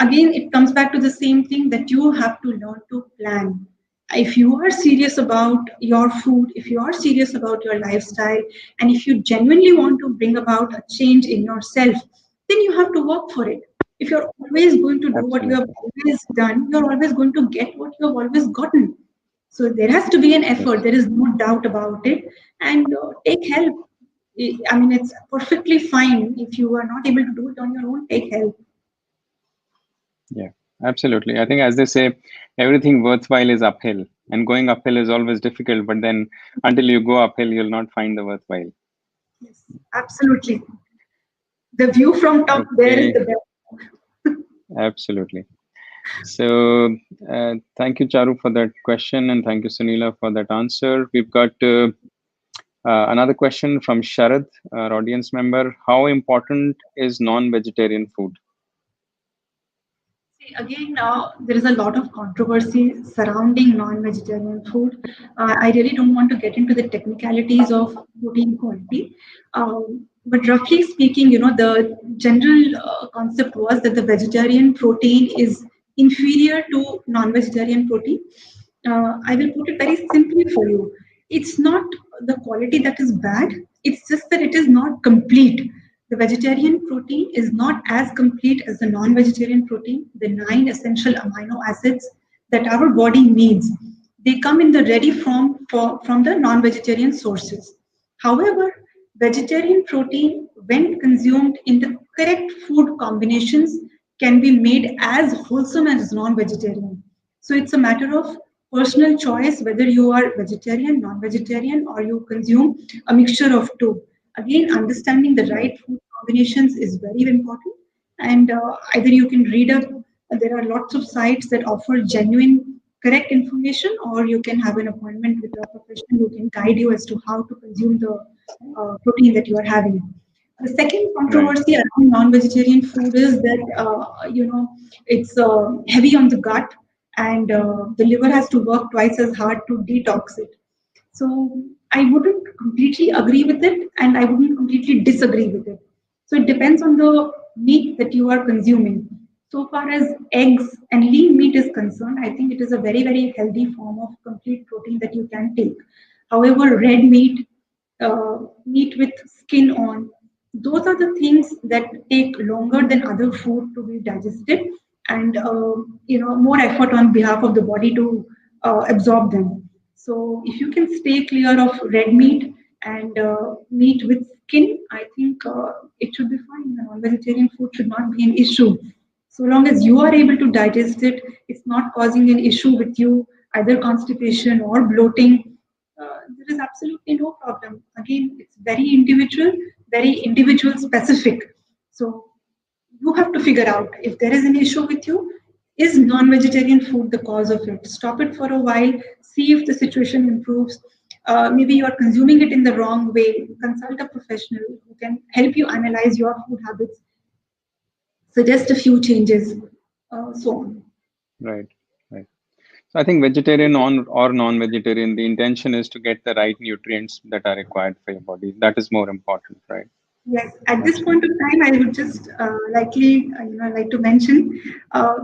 Again, it comes back to the same thing that you have to learn to plan. If you are serious about your food, if you are serious about your lifestyle, and if you genuinely want to bring about a change in yourself, then you have to work for it. If you're always going to do what you have Absolutely. always done, you're always going to get what you have always gotten. So there has to be an effort. Yes. There is no doubt about it. And take help. I mean, it's perfectly fine if you are not able to do it on your own. Take help. Yeah. Absolutely. I think, as they say, everything worthwhile is uphill, and going uphill is always difficult. But then, until you go uphill, you'll not find the worthwhile. Yes, absolutely. The view from top there is Okay. the best. Absolutely. So, thank you, Charu, for that question, and thank you, Sunila, for that answer. We've got another question from Sharad, our audience member. How important is non-vegetarian food? See, again, there is a lot of controversy surrounding non-vegetarian food. I really don't want to get into the technicalities of protein quality. But roughly speaking, the general concept was that the vegetarian protein is inferior to non-vegetarian protein. I will put it very simply for you. It's not the quality that is bad, it's just that it is not complete. The vegetarian protein is not as complete as the non vegetarian protein, the 9 essential amino acids that our body needs. They come in the ready form from the non vegetarian sources. However, vegetarian protein, when consumed in the correct food combinations, can be made as wholesome as non vegetarian. So it's a matter of personal choice whether you are vegetarian, non vegetarian, or you consume a mixture of two. Again, understanding the Right. right food combinations is very important. And either you can read up, there are lots of sites that offer genuine, correct information, or you can have an appointment with a professional who can guide you as to how to consume the protein that you are having. The second Right. controversy around non-vegetarian food is that it's heavy on the gut, and the liver has to work twice as hard to detox it. So I wouldn't completely agree with it, and I wouldn't completely disagree with it. So it depends on the meat that you are consuming. So far as eggs and lean meat is concerned, I think it is a very, very healthy form of complete protein that you can take. However, red meat, meat with skin on, those are the things that take longer than other food to be digested, and more effort on behalf of the body to absorb them. So if you can stay clear of red meat and meat with skin, I think it should be fine. Non-vegetarian food should not be an issue. So long as you are able to digest it, it's not causing an issue with you, either constipation or bloating. There is absolutely no problem. Again, it's very individual specific. So you have to figure out if there is an issue with you, is non-vegetarian food the cause of it? Stop it for a while, see if the situation improves. Maybe you are consuming it in the wrong way. Consult a professional who can help you analyze your food habits, suggest a few changes, so on. Right. Right. So I think vegetarian on or non-vegetarian, the intention is to get the right nutrients that are required for your body. That is more important, right? Yes, at this point Absolutely. of time, I would just like to mention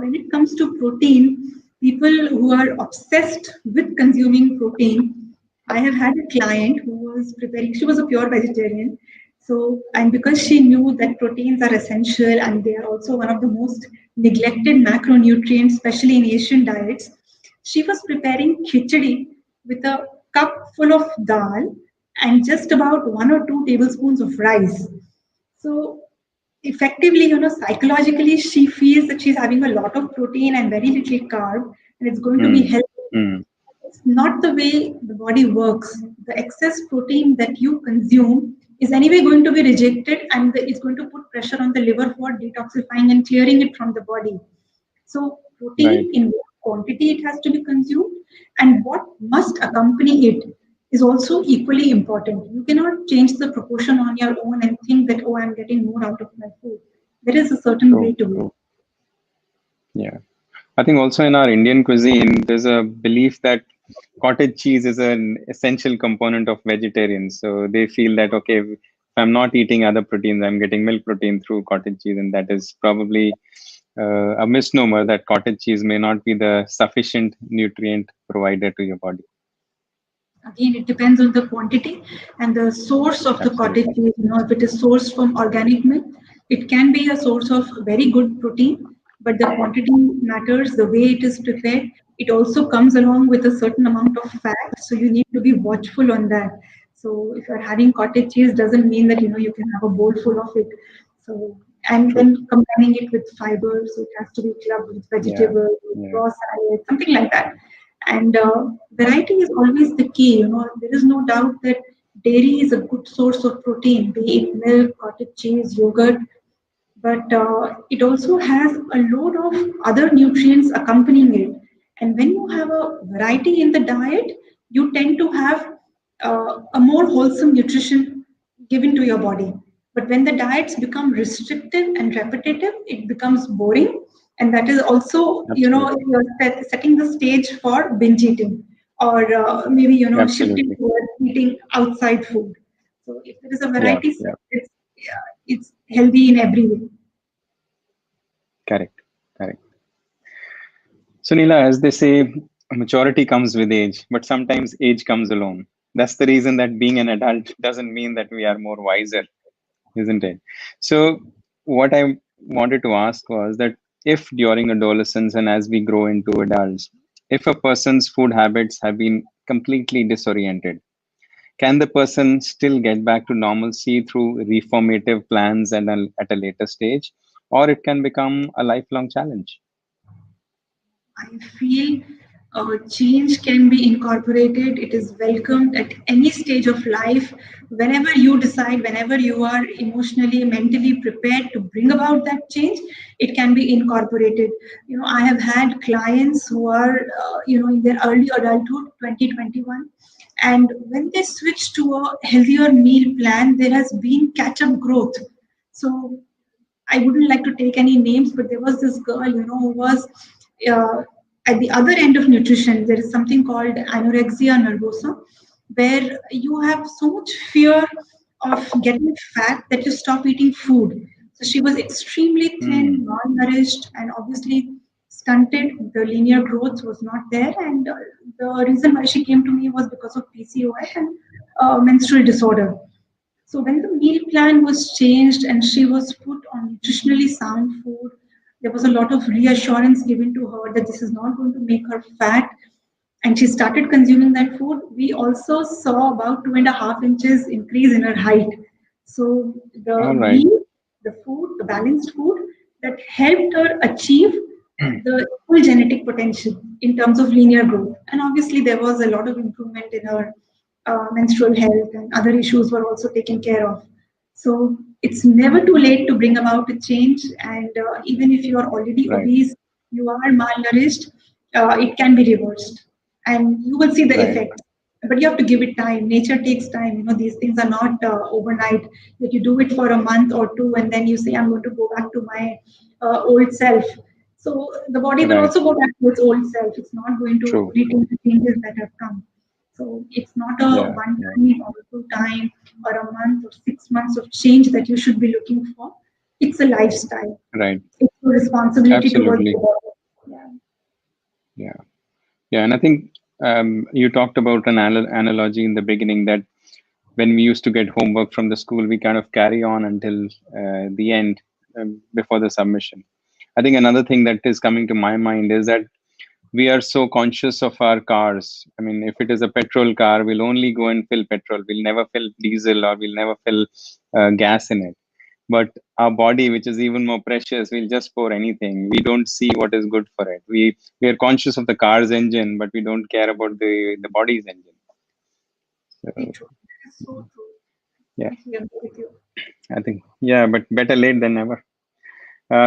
when it comes to protein, people who are obsessed with consuming protein. I have had a client who was preparing. She was a pure vegetarian, so and because she knew that proteins are essential and they are also one of the most neglected macronutrients, especially in Asian diets, she was preparing khichdi with a cup full of dal and just about 1 or 2 tablespoons of rice. So effectively, psychologically, she feels that she's having a lot of protein and very little carb, and it's going to be Mm, healthy. mm, It's not the way the body works. The excess protein that you consume is anyway going to be rejected, and it's going to put pressure on the liver for detoxifying and clearing it from the body. So, right. protein in what quantity it has to be consumed and what must accompany it is also equally important. You cannot change the proportion on your own and think that, oh, I'm getting more out of my food. There is a certain way True, to it. true. Yeah. I think also in our Indian cuisine, there's a belief that cottage cheese is an essential component of vegetarians. So they feel that, okay, if I'm not eating other proteins, I'm getting milk protein through cottage cheese. And that is probably a misnomer that cottage cheese may not be the sufficient nutrient provider to your body. Again, it depends on the quantity and the source of the cottage Absolutely. cheese. If it is sourced from organic milk, it can be a source of very good protein, but the quantity matters, the way it is prepared. It also comes along with a certain amount of fat, so you need to be watchful on that. So if you're having cottage cheese, doesn't mean that you can have a bowl full of it. So and True. then combining it with fiber, so it has to be clubbed with Yeah. vegetables, with Yeah. raw salad, something like that. And variety is always the key. There is no doubt that dairy is a good source of protein, be it milk, cottage cheese, yogurt, but it also has a load of other nutrients accompanying it. And when you have a variety in the diet, you tend to have a more wholesome nutrition given to your body. But when the diets become restrictive and repetitive, it becomes boring. And that is also, Absolutely. you're setting the stage for binge eating or maybe, shifting Absolutely. towards eating outside food. So if there is a Yeah. variety, Yeah. it's healthy in every way. Correct. Correct. So, Neela, as they say, maturity comes with age, but sometimes age comes alone. That's the reason that being an adult doesn't mean that we are more wiser, isn't it? So, what I wanted to ask was that if during adolescence and as we grow into adults, if a person's food habits have been completely disoriented, can the person still get back to normalcy through reformative plans and at a later stage, or it can become a lifelong challenge? I feel change can be incorporated. It is welcomed at any stage of life. Whenever you decide, whenever you are emotionally, mentally prepared to bring about that change, it can be incorporated. I have had clients who are, in their early adulthood, 2021. And when they switch to a healthier meal plan, there has been catch up growth. So I wouldn't like to take any names, but there was this girl, who was uh, at the other end of nutrition. There is something called anorexia nervosa, where you have so much fear of getting fat that you stop eating food. So she was extremely Hmm. thin, malnourished, and obviously stunted. The linear growth was not there, and the reason why she came to me was because of PCOS and menstrual disorder. So when the meal plan was changed and she was put on nutritionally sound food, there was a lot of reassurance given to her that this is not going to make her fat. And she started consuming that food. We also saw about 2.5 inches increase in her height. So the All right. meal, the food, the balanced food that helped her achieve the full genetic potential in terms of linear growth. And obviously, there was a lot of improvement in her menstrual health, and other issues were also taken care of. So it's never too late to bring about a change. And even if you are already Right. obese, you are malnourished, it can be reversed, and you will see the Right. effect. But you have to give it time. Nature takes time. These things are not overnight. That you do it for a month or two, and then you say, "I'm going to go back to my old self." So the body will Right. also go back to its old self. It's not going to True. retain the changes that have come. So it's not a Yeah. one Yeah. time or 2 time or a month or 6 months of change that you should be looking for. It's a lifestyle. Right. It's a responsibility towards the Absolutely. body. Yeah. Yeah. Yeah. And I think you talked about an analogy in the beginning that when we used to get homework from the school, we kind of carry on until the end before the submission. I think another thing that is coming to my mind is that we are so conscious of our cars. I mean, if it is a petrol car, we'll only go and fill petrol. We'll never fill diesel or we'll never fill gas in it. But our body, which is even more precious, we'll just pour anything. We don't see what is good for it. We are conscious of the car's engine, but we don't care about the body's engine. Very So true. That is so true. yeah, Absolutely agree with you. I think yeah, but better late than never.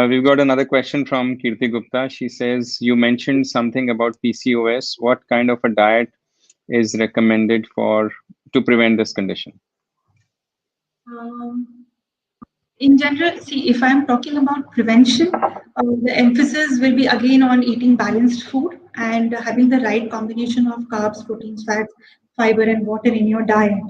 We've got another question from Kirti Gupta. She says, you mentioned something about PCOS. What kind of a diet is recommended for to prevent this condition? Um, in general, see, if I'm talking about prevention, the emphasis will be again on eating balanced food and having the right combination of carbs, proteins, fats, fiber, and water in your diet.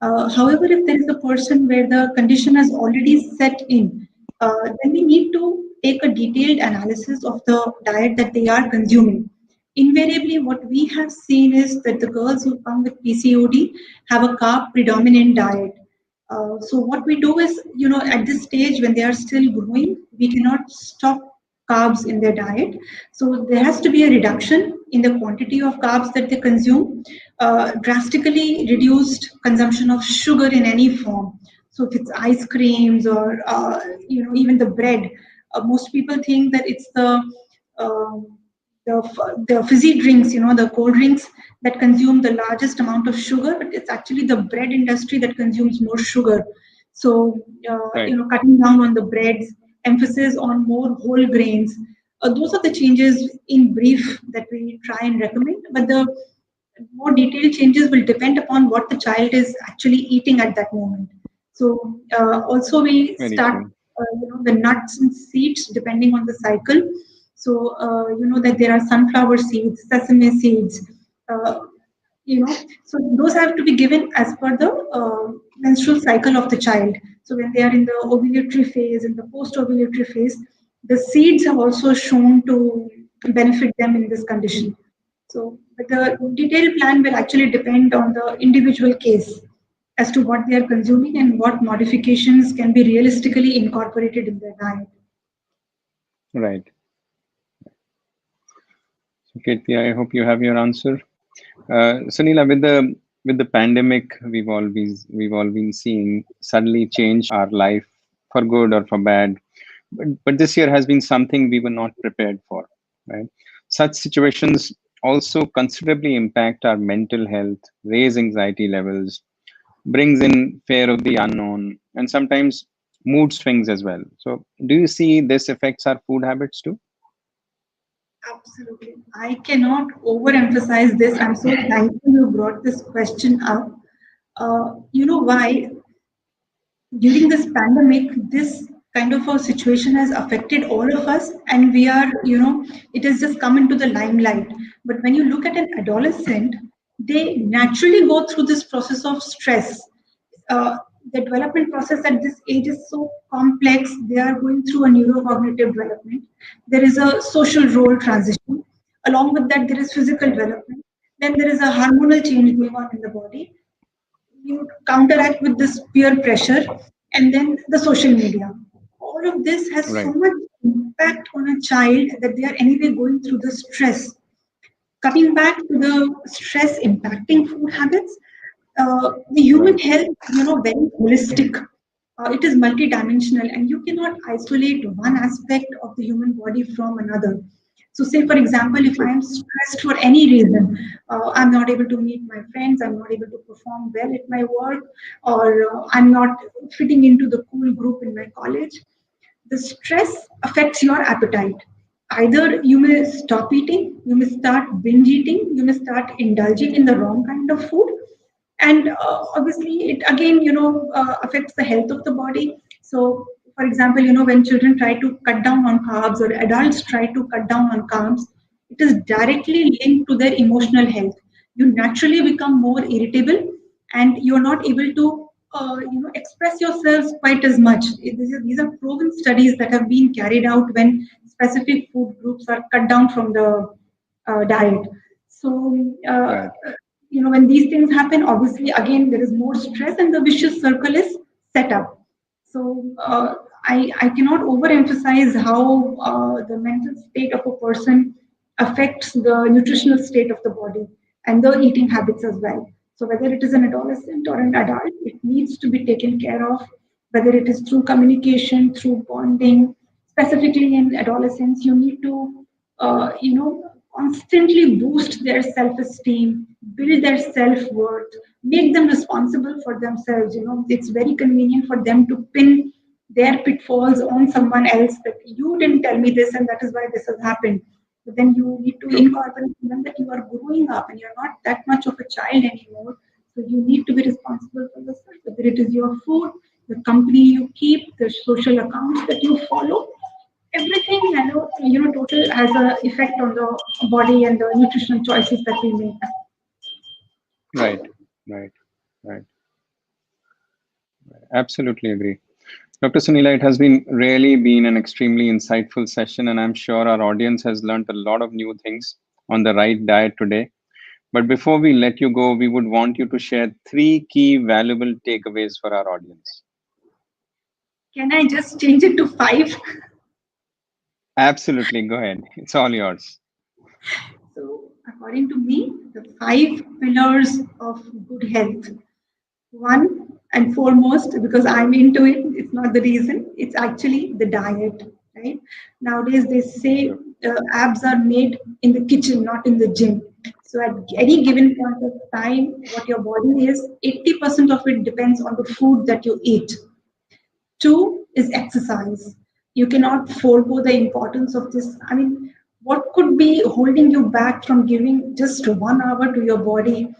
However, if there is a person where the condition has already set in, then we need to take a detailed analysis of the diet that they are consuming. Invariably, what we have seen is that the girls who come with PCOD have a carb predominant diet. So what we do is, at this stage when they are still growing, we cannot stop carbs in their diet. So there has to be a reduction in the quantity of carbs that they consume, drastically reduced consumption of sugar in any form. So if it's ice creams or even the bread, most people think that it's um the fizzy drinks, the cold drinks that consume the largest amount of sugar, but it's actually the bread industry that consumes more sugar. So, Right. cutting down on the breads, emphasis on more whole grains. Those are the changes in brief that we try and recommend. But the more detailed changes will depend upon what the child is actually eating at that moment. So also we Very start, true. the nuts and seeds depending on the cycle. So you know that there are sunflower seeds, sesame seeds, uh, so those have to be given as per the menstrual cycle of the child. So when they are in the ovulatory phase, in the post-ovulatory phase, the seeds have also shown to benefit them in this condition. So, but the detailed plan will actually depend on the individual case as to what they are consuming and what modifications can be realistically incorporated in their diet. Right. So, Kirti, I hope you have your answer. Sunila, with the pandemic, we've all been seeing suddenly change our life for good or for bad. But this year has been something we were not prepared for. Right. Such situations also considerably impact our mental health, raise anxiety levels, brings in fear of the unknown, and sometimes mood swings as well. So, do you see this affects our food habits too? Absolutely. I cannot overemphasize this. I'm so thankful you brought this question up. You know why? During this pandemic, this kind of a situation has affected all of us, and we are, it has just come into the limelight. But when you look at an adolescent, they naturally go through this process of stress. uh, the development process at this age is so complex. They are going through a neurocognitive development. There is a social role transition. Along with that, there is physical development. Then there is a hormonal change going on in the body. You counteract with this peer pressure, and then the social media. All of this has so Right. much impact on a child that they are anyway going through the stress. Coming back to the stress impacting food habits, the human Right. health, very holistic. It is multidimensional, and you cannot isolate one aspect of the human body from another. So, say for example, if I True. am stressed for any reason, I'm not able to meet my friends, I'm not able to perform well at my work, or I'm not fitting into the cool group in my college, the stress affects your appetite. Either you may stop eating, you may start binge eating, you may start indulging in the wrong kind of food, and obviously it again affects the health of the body. So for example, when children try to cut down on carbs or adults try to cut down on carbs, it is directly linked to their emotional health. You naturally become more irritable, and you're not able to express yourselves quite as much. These are proven studies that have been carried out when specific food groups are cut down from the diet. So Right. when these things happen, obviously again there is more stress and the vicious circle is set up. So I cannot overemphasize how the mental state of a person affects the nutritional state of the body and the eating habits as well. So whether it is an adolescent or an adult, it needs to be taken care of, whether it is through communication, through bonding. Specifically in adolescence, you need to, constantly boost their self-esteem, build their self-worth, make them responsible for themselves. It's very convenient for them to pin their pitfalls on someone else, that you didn't tell me this and that is why this has happened. But then you need to True. incorporate in them that you are growing up and you're not that much of a child anymore. So you need to be responsible for yourself, whether it is your food, the company you keep, the social accounts that you follow. Everything, total has an effect on the body and the nutritional choices that we make. Right. Right. Right. Absolutely agree. Dr. Sunila, it has really been an extremely insightful session, and I'm sure our audience has learned a lot of new things on the right diet today. But before we let you go, we would want you to share 3 key valuable takeaways for our audience. Can I just change it to 5? Absolutely. Go ahead. It's all yours. So, according to me, the 5 pillars of good health. One and foremost, because I'm into it, it's not the reason, it's actually the diet, right? Nowadays, they say Sure. abs are made in the kitchen, not in the gym. So, at any given point of time, what your body is, 80% of it depends on the food that you eat. Two is exercise. You cannot forego the importance of this. I mean, what could be holding you back from giving just 1 hour to your body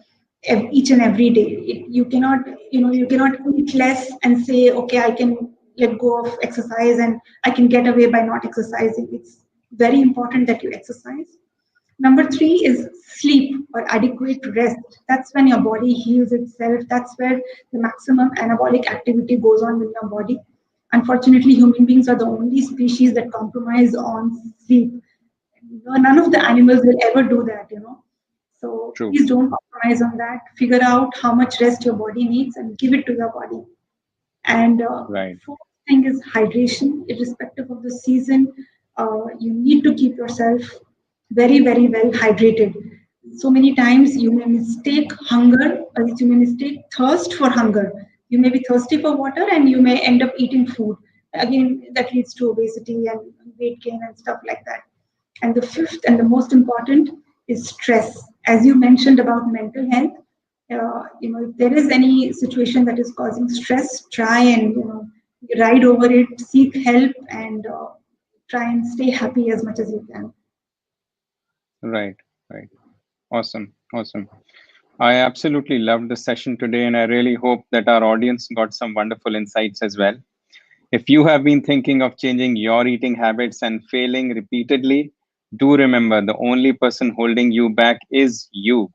each and every day? You cannot, you cannot eat less and say, okay, I can let go of exercise and I can get away by not exercising. It's very important that you exercise. Number 3 is sleep or adequate rest. That's when your body heals itself. That's where the maximum anabolic activity goes on in your body. Unfortunately, human beings are the only species that compromise on sleep. None of the animals will ever do that. So True. please don't compromise on that. Figure out how much rest your body needs and give it to your body. And Right. fourth thing is hydration, irrespective of the season. You need to keep yourself very, very well hydrated. So many times you may mistake hunger, or you may mistake thirst for hunger. You may be thirsty for water and you may end up eating food. Again, that leads to obesity and weight gain and stuff like that. And the fifth and the most important is stress. As you mentioned about mental health, if there is any situation that is causing stress, try and ride over it, seek help, and try and stay happy as much as you can. Right. Right. Awesome. Awesome. I absolutely loved the session today, and I really hope that our audience got some wonderful insights as well. If you have been thinking of changing your eating habits and failing repeatedly, do remember the only person holding you back is you.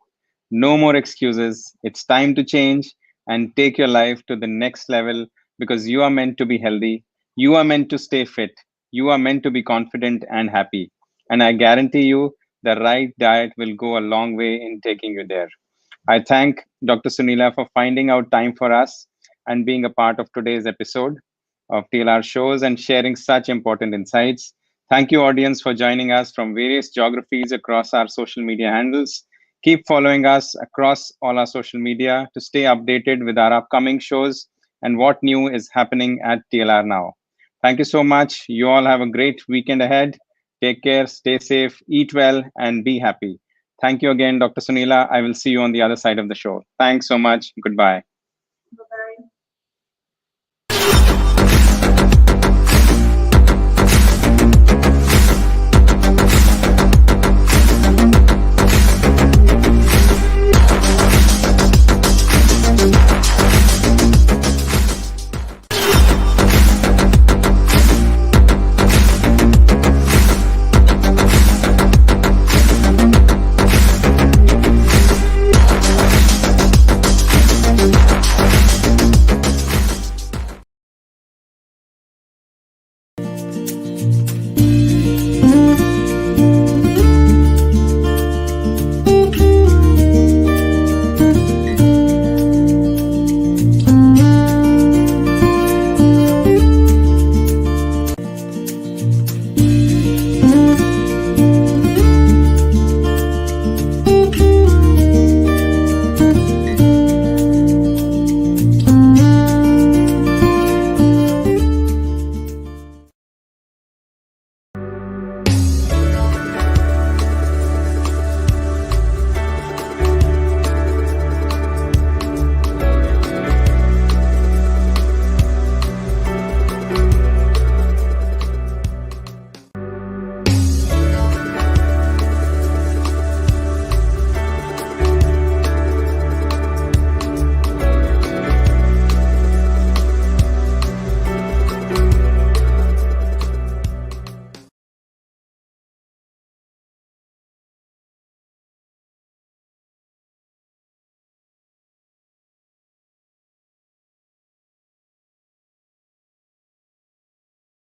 No more excuses. It's time to change and take your life to the next level, because you are meant to be healthy. You are meant to stay fit. You are meant to be confident and happy. And I guarantee you, the right diet will go a long way in taking you there. I thank Dr. Sunila for finding out time for us and being a part of today's episode of TLR shows and sharing such important insights. Thank you, audience, for joining us from various geographies across our social media handles. Keep following us across all our social media to stay updated with our upcoming shows and what new is happening at TLR Now. Thank you so much. You all have a great weekend ahead. Take care, stay safe, eat well, and be happy. Thank you again, Dr. Sunila. I will see you on the other side of the show. Thanks so much. Goodbye.